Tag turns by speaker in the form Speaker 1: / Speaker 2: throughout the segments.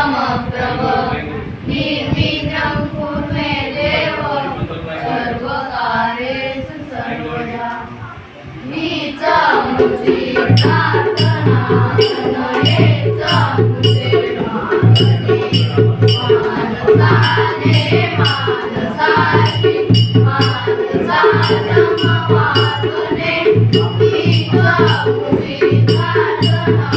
Speaker 1: समप्रभ निर्विघ्नं कुरु मे देव सर्वकार्येषु सर्वदा। हीच आमची प्रार्थना नयेच आमचे मागणे मानसाने मानसाची मानसा समवागणे। हीच आमची प्रार्थना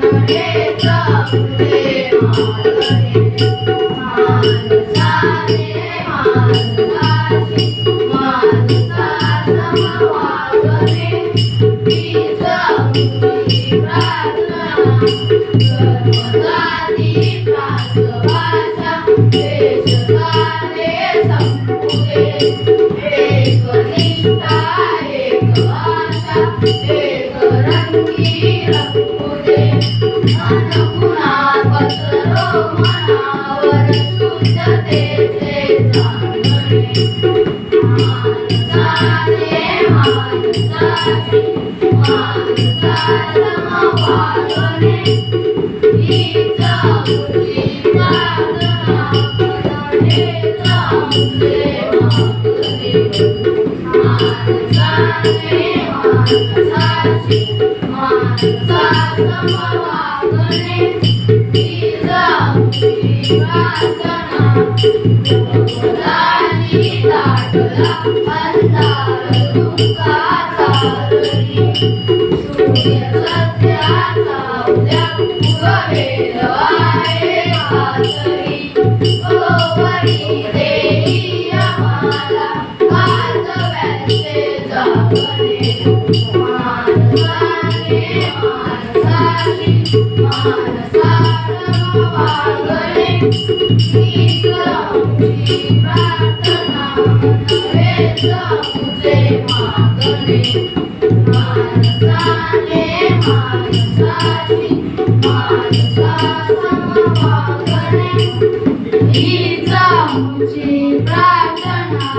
Speaker 1: नयेच आमचे मागणे मानसाने मानसाची मानसा समवागणे। हीच आमची प्रार्थना सर्वजाती प्रासभाषा देशकाले संपुदे। एकनिष्ठा एक आशा एक रंगी रंगुदे। अनुगुणा पसरो मनावर शुद्धतेचे चांदणे मानसाने मानसाची मानसा समवागणे। हीच आमची प्रार्थना नयेच आमचे मागणे मानसाने मानसाची मानसा समवागणे। हीच आमची प्रार्थना जगदानी दाटला अंधार दुःखाचा रणी। सूर्य सत्याचा उद्या उगवेल आहे कातरी। गोवरी देई आम्हाला काजव्याचे जागणे मानसाने मानसाची मानसा समवागणे। हीच आमची प्रार्थना नयेच आमचे मागणे मानसाने मानसाची मानसा समवागणे। हीच आमची प्रार्थना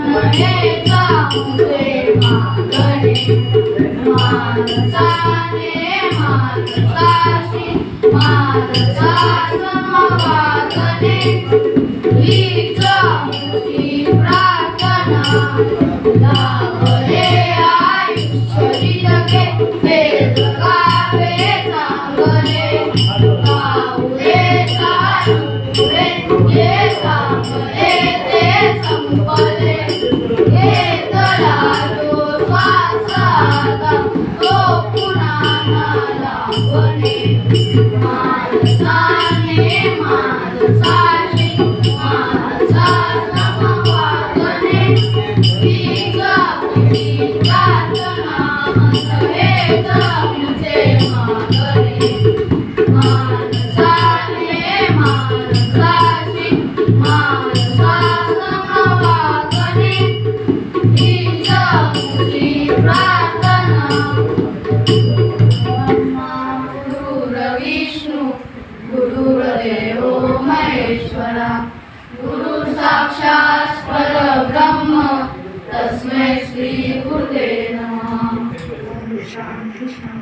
Speaker 1: नयेच आमचे मागणे मानसाने मानसाची मानसा समवागणे। हीच आमची प्रार्थना लाभले आयुष्य जितके ते जगावे चांगले। पाऊले चालुपुढे जे चांगले ते संपले। घेतला जो श्वास आता तो पुन्हा ना लाभणे मानसाने मानसाची मानसा समवागणे। हीच आमची प्रार्थना नयेच आमचे मागणे मानसाने मानसाची मानसा समवागणे। हीच आमची प्रार्थना गुरुर्विष्णू गुरुर्देवो महेश्वरा गुरु साक्षात् परब्रह्म तस्मै श्री गुरुदेव नमः। शांती शांती।